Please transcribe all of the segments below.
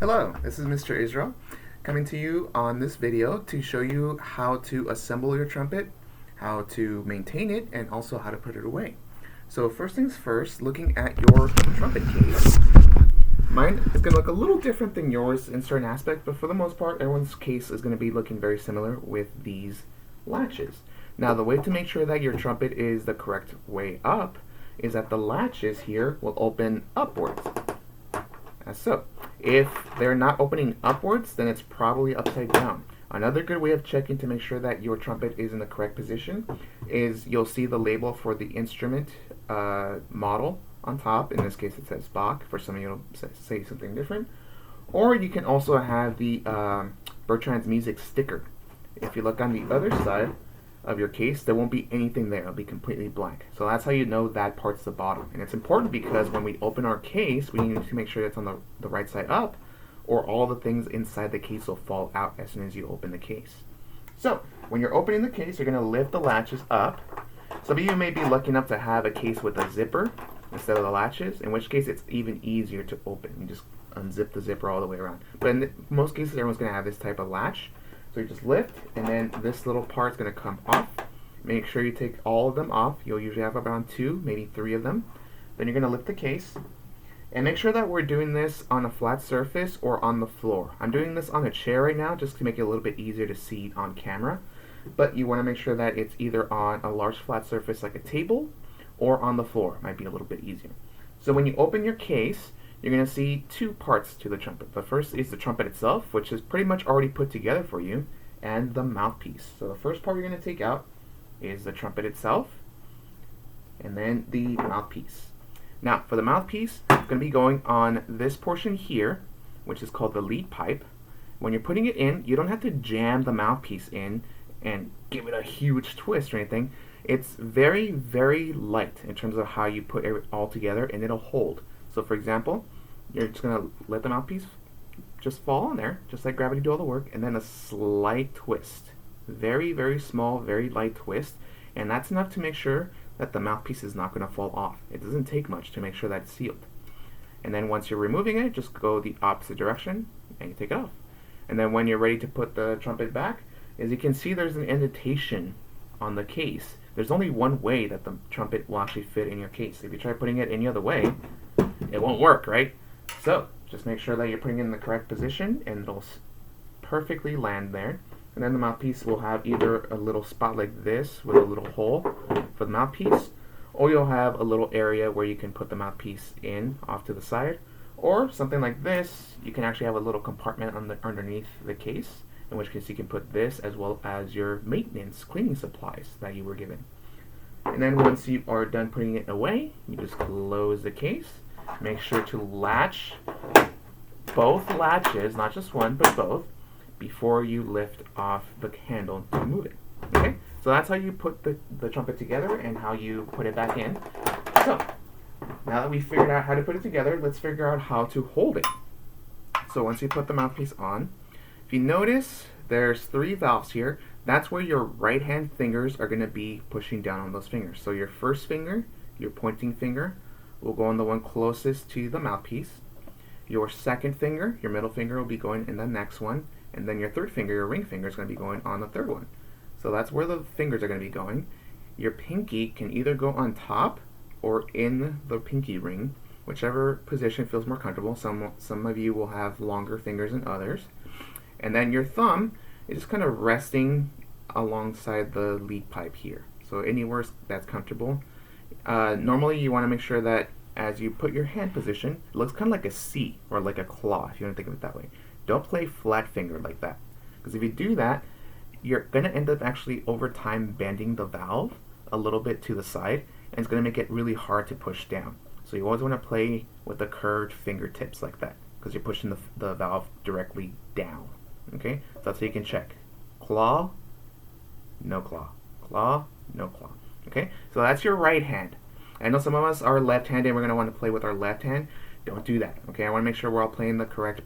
Hello, this is Mr. Israel coming to you on this video to show you how to assemble your trumpet, how to maintain it, and also how to put it away. So first things first, looking at your trumpet case. Mine is going to look a little different than yours in certain aspects, but for the most part, everyone's case is going to be looking very similar with these latches. Now, the way to make sure that your trumpet is the correct way up is that the latches here will open upwards, as so. If they're not opening upwards, then it's probably upside down. Another good way of checking to make sure that your trumpet is in the correct position is you'll see the label for the instrument model on top. In this case, it says Bach. For some of you, it'll say something different. Or you can also have the Bertrand's Music sticker. If you look on the other side of your case, there won't be anything there. It'll be completely blank. So that's how you know that part's the bottom. And it's important because when we open our case, we need to make sure it's on the right side up, or all the things inside the case will fall out as soon as you open the case. So when you're opening the case, you're going to lift the latches up. Some of you may be lucky enough to have a case with a zipper instead of the latches, in which case it's even easier to open. You just unzip the zipper all the way around. But in most cases, everyone's going to have this type of latch. So you just lift, and then this little part's going to come off. Make sure you take all of them off. You'll usually have around 2, maybe 3 of them. Then you're going to lift the case. And make sure that we're doing this on a flat surface or on the floor. I'm doing this on a chair right now just to make it a little bit easier to see on camera. But you want to make sure that it's either on a large flat surface like a table or on the floor. It might be a little bit easier. So when you open your case, you're going to see 2 parts to the trumpet. The first is the trumpet itself, which is pretty much already put together for you, and the mouthpiece. So the first part you're going to take out is the trumpet itself, and then the mouthpiece. Now, for the mouthpiece, it's going to be going on this portion here, which is called the lead pipe. When you're putting it in, you don't have to jam the mouthpiece in and give it a huge twist or anything. It's very, very light in terms of how you put it all together, and it'll hold. So for example, you're just going to let the mouthpiece just fall on there, just like gravity do all the work, and then a slight twist. Very, very small, very light twist, and that's enough to make sure that the mouthpiece is not going to fall off. It doesn't take much to make sure that it's sealed. And then once you're removing it, just go the opposite direction, and you take it off. And then when you're ready to put the trumpet back, as you can see, there's an indentation on the case. There's only one way that the trumpet will actually fit in your case. If you try putting it any other way, it won't work, right? So just make sure that you're putting it in the correct position, and it'll perfectly land there. And then the mouthpiece will have either a little spot like this with a little hole for the mouthpiece, or you'll have a little area where you can put the mouthpiece in off to the side, or something like this. You can actually have a little compartment underneath the case, in which case you can put this as well as your maintenance cleaning supplies that you were given. And then once you are done putting it away, you just close the case. Make sure to latch both latches, not just one, but both, before you lift off the handle to move it. Okay? So that's how you put the trumpet together and how you put it back in. So, now that we've figured out how to put it together, let's figure out how to hold it. So once you put the mouthpiece on, if you notice, there's 3 valves here. That's where your right hand fingers are going to be pushing down on those fingers. So your first finger, your pointing finger, will go on the one closest to the mouthpiece. Your second finger, your middle finger, will be going in the next one. And then your third finger, your ring finger, is going to be going on the third one. So that's where the fingers are going to be going. Your pinky can either go on top or in the pinky ring, whichever position feels more comfortable. Some of you will have longer fingers than others. And then your thumb is just kind of resting alongside the lead pipe here. So anywhere that's comfortable. Normally you want to make sure that as you put your hand position, it looks kind of like a C or like a claw, if you want to think of it that way. Don't play flat finger like that, because if you do that, you're going to end up actually over time bending the valve a little bit to the side, and it's going to make it really hard to push down. So you always want to play with the curved fingertips like that, because you're pushing the valve directly down. Okay, so that's how you can check. Claw, no claw. Claw, no claw. Okay, so that's your right hand. I know some of us are left-handed and we're going to want to play with our left hand. Don't do that. Okay, I want to make sure we're all playing the correct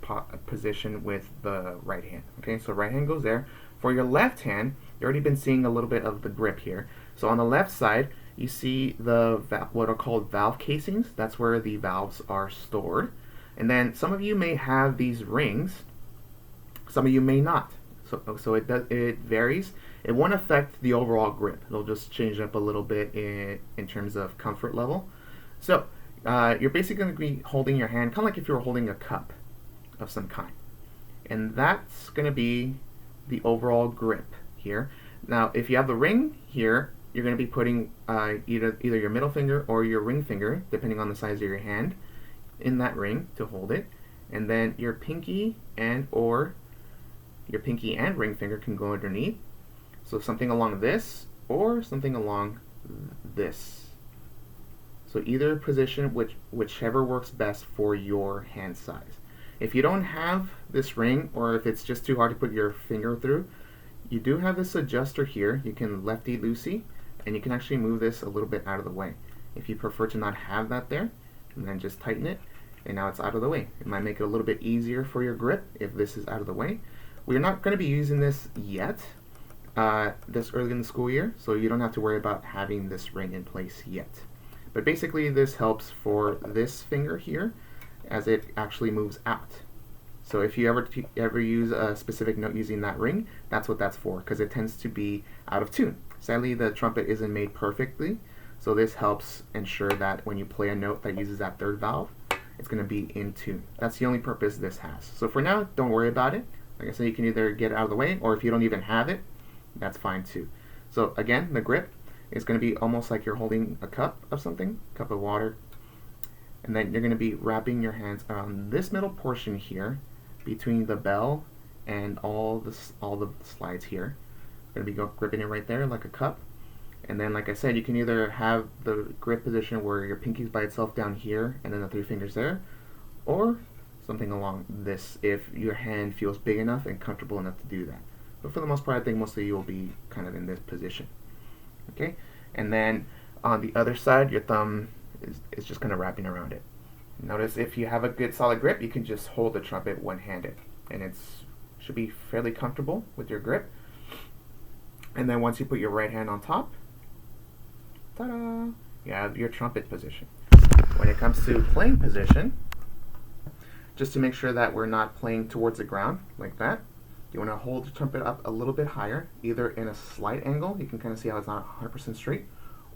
position with the right hand. Okay, so right hand goes there. For your left hand, you've already been seeing a little bit of the grip here. So on the left side, you see the what are called valve casings. That's where the valves are stored. And then some of you may have these rings, some of you may not. So it varies. It won't affect the overall grip. It'll just change up a little bit in terms of comfort level. So you're basically going to be holding your hand kind of like if you were holding a cup of some kind. And that's going to be the overall grip here. Now, if you have the ring here, you're going to be putting either your middle finger or your ring finger, depending on the size of your hand, in that ring to hold it. And then your pinky and ring finger can go underneath. So something along this or something along this. So either position, whichever works best for your hand size. If you don't have this ring, or if it's just too hard to put your finger through, you do have this adjuster here. You can lefty-loosey, and you can actually move this a little bit out of the way. If you prefer to not have that there, and then just tighten it, and now it's out of the way. It might make it a little bit easier for your grip if this is out of the way. We're not going to be using this yet, this early in the school year, so you don't have to worry about having this ring in place yet. But basically this helps for this finger here as it actually moves out. So if you ever use a specific note using that ring, that's what that's for, because it tends to be out of tune. Sadly, the trumpet isn't made perfectly, so this helps ensure that when you play a note that uses that third valve, it's going to be in tune. That's the only purpose this has. So for now, don't worry about it. Like I said, you can either get it out of the way, or if you don't even have it, that's fine too. So again, the grip is going to be almost like you're holding a cup of something, cup of water, and then you're going to be wrapping your hands around this middle portion here between the bell and all the slides here. You're going to be gripping it right there like a cup. And then, like I said, you can either have the grip position where your pinky's by itself down here and then the three fingers there, or something along this if your hand feels big enough and comfortable enough to do that. But for the most part, I think mostly you'll be kind of in this position. Okay, and then on the other side, your thumb is just kind of wrapping around it. Notice if you have a good solid grip, you can just hold the trumpet one-handed, and it should be fairly comfortable with your grip. And then once you put your right hand on top, ta-da, you have your trumpet position. When it comes to playing position, just to make sure that we're not playing towards the ground like that, you want to hold the trumpet up a little bit higher, either in a slight angle, you can kind of see how it's not 100% straight,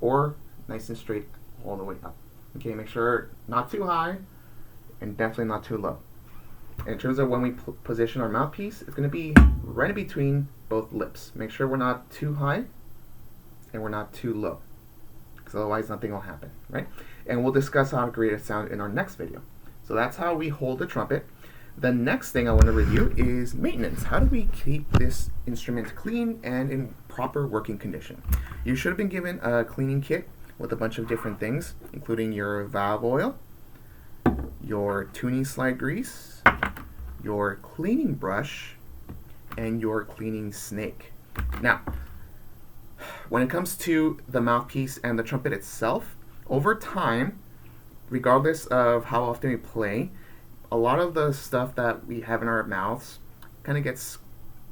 or nice and straight all the way up. Okay, make sure not too high and definitely not too low. In terms of when we position our mouthpiece, it's going to be right in between both lips. Make sure we're not too high and we're not too low, because otherwise nothing will happen, right? And we'll discuss how to create a sound in our next video. So that's how we hold the trumpet. The next thing I want to review is maintenance. How do we keep this instrument clean and in proper working condition? You should have been given a cleaning kit with a bunch of different things, including your valve oil, your tuning slide grease, your cleaning brush, and your cleaning snake. Now, when it comes to the mouthpiece and the trumpet itself, over time, regardless of how often we play, a lot of the stuff that we have in our mouths kind of gets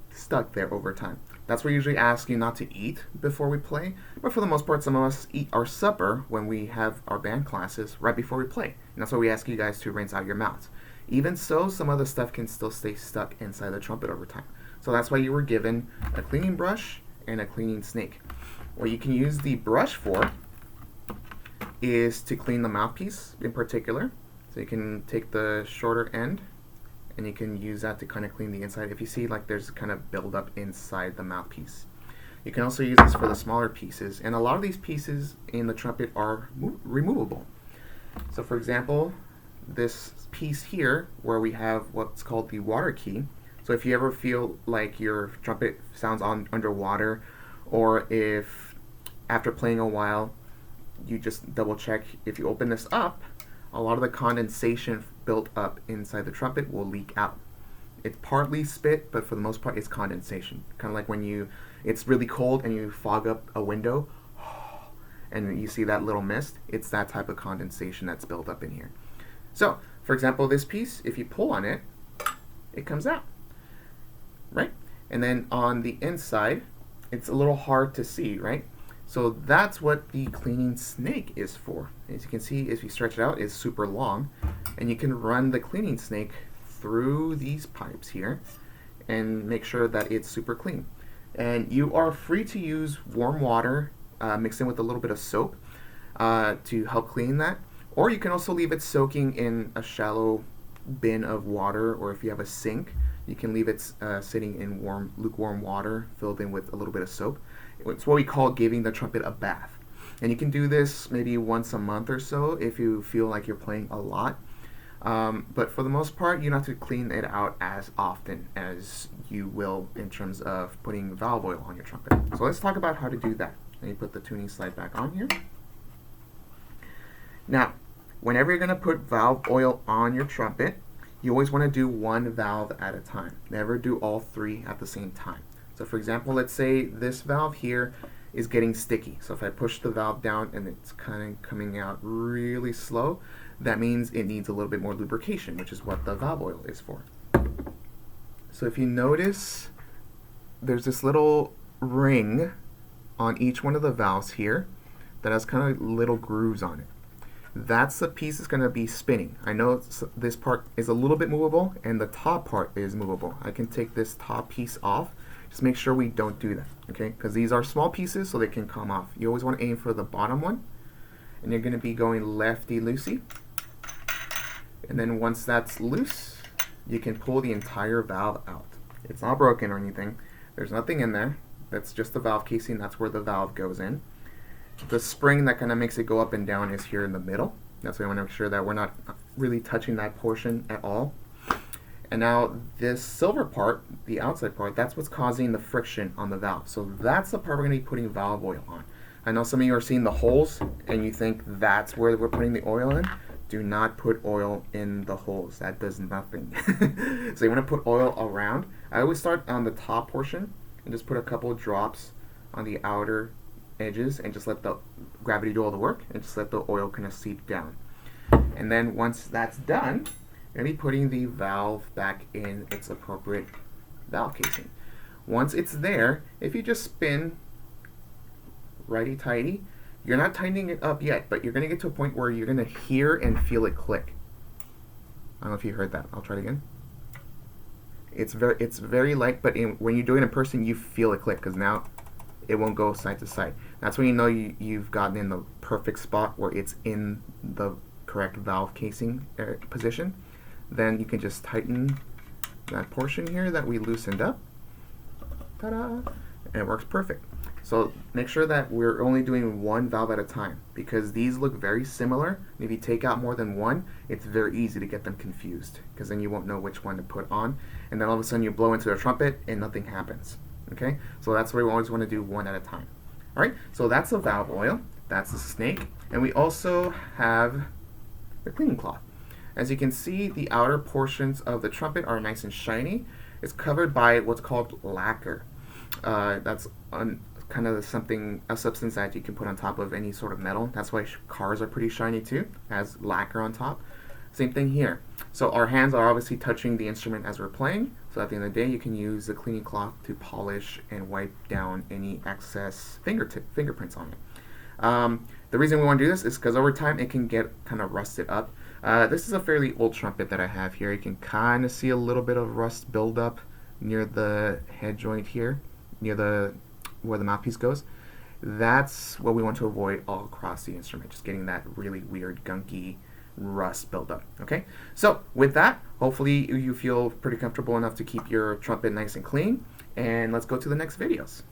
stuck there over time. That's why we usually ask you not to eat before we play, but for the most part, some of us eat our supper when we have our band classes right before we play. And that's why we ask you guys to rinse out your mouths. Even so, some of the stuff can still stay stuck inside the trumpet over time. So that's why you were given a cleaning brush and a cleaning snake. What you can use the brush for is to clean the mouthpiece in particular. So you can take the shorter end and you can use that to kind of clean the inside. If you see like there's kind of buildup inside the mouthpiece. You can also use this for the smaller pieces, and a lot of these pieces in the trumpet are removable. So for example, this piece here where we have what's called the water key. So if you ever feel like your trumpet sounds underwater, or if after playing a while you just double check, if you open this up, a lot of the condensation built up inside the trumpet will leak out. It's partly spit, but for the most part it's condensation. Kind of like when it's really cold and you fog up a window and you see that little mist. It's that type of condensation that's built up in here. So, for example, this piece, if you pull on it, it comes out, right? And then on the inside, it's a little hard to see, right? So that's what the cleaning snake is for. As you can see, if you stretch it out, it's super long, and you can run the cleaning snake through these pipes here and make sure that it's super clean. And you are free to use warm water mixed in with a little bit of soap to help clean that. Or you can also leave it soaking in a shallow bin of water, or if you have a sink, you can leave it sitting in lukewarm water filled in with a little bit of soap. It's what we call giving the trumpet a bath. And you can do this maybe once a month or so if you feel like you're playing a lot. But for the most part, you don't have to clean it out as often as you will in terms of putting valve oil on your trumpet. So let's talk about how to do that. Let me put the tuning slide back on here. Now, whenever you're going to put valve oil on your trumpet, you always want to do one valve at a time. Never do all three at the same time. So for example, let's say this valve here is getting sticky. So if I push the valve down and it's kind of coming out really slow, that means it needs a little bit more lubrication, which is what the valve oil is for. So if you notice, there's this little ring on each one of the valves here that has kind of little grooves on it. That's the piece that's going to be spinning. I know this part is a little bit movable and the top part is movable. I can take this top piece off. Just make sure we don't do that, okay? Because these are small pieces, so they can come off. You always want to aim for the bottom one, and you're going to be going lefty-loosey. And then once that's loose, you can pull the entire valve out. It's not broken or anything. There's nothing in there. That's just the valve casing. That's where the valve goes in. The spring that kind of makes it go up and down is here in the middle. That's why I want to make sure that we're not really touching that portion at all. And now this silver part, the outside part, that's what's causing the friction on the valve. So that's the part we're going to be putting valve oil on. I know some of you are seeing the holes and you think that's where we're putting the oil in. Do not put oil in the holes. That does nothing. So you want to put oil around. I always start on the top portion and just put a couple of drops on the outer edges and just let the gravity do all the work and just let the oil kind of seep down. And then once that's done, you're going to be putting the valve back in its appropriate valve casing. Once it's there, if you just spin righty-tighty, you're not tightening it up yet, but you're going to get to a point where you're going to hear and feel it click. I don't know if you heard that. I'll try it again. It's very light, but when you do it in person, you feel it click because now it won't go side to side. That's when you know you've gotten in the perfect spot where it's in the correct valve casing position. Then you can just tighten that portion here that we loosened up. Ta-da! And it works perfect. So make sure that we're only doing one valve at a time because these look very similar. And if you take out more than one, it's very easy to get them confused because then you won't know which one to put on. And then all of a sudden you blow into the trumpet and nothing happens. Okay? So that's why we always want to do one at a time. Alright, so that's the valve oil. That's the snake. And we also have the cleaning cloth. As you can see, the outer portions of the trumpet are nice and shiny. It's covered by what's called lacquer. That's kind of a substance that you can put on top of any sort of metal. That's why cars are pretty shiny too. It has lacquer on top. Same thing here. So our hands are obviously touching the instrument as we're playing. So at the end of the day, you can use the cleaning cloth to polish and wipe down any excess fingerprints on it. The reason we want to do this is because over time it can get kind of rusted up. This is a fairly old trumpet that I have here. You can kind of see a little bit of rust buildup near the head joint here, near where the mouthpiece goes. That's what we want to avoid all across the instrument, just getting that really weird, gunky rust buildup. Okay, so with that, hopefully you feel pretty comfortable enough to keep your trumpet nice and clean, and let's go to the next videos.